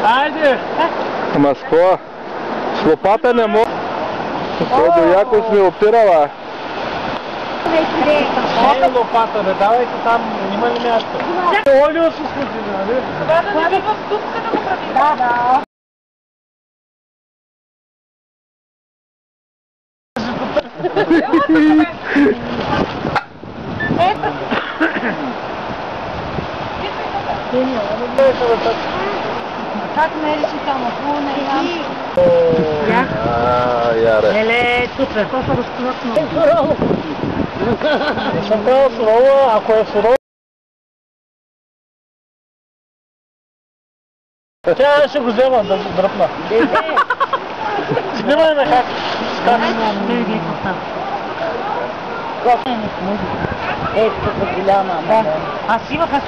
Айде! Ама с какво? С лопата не мога. До яко сме опирала. Не лопата, бе, давайте там, има ли място? Олио се сложи, нали? Това да не би в дупка да го прави. Да. Как мериш и там? Яре. Еле, супер. Това са разплътно. Не съм правил сурова, ако е сурова. Тя ще го взема да дръпна. Снимай ме как скачи. Ето, голяма. Аз имах, аз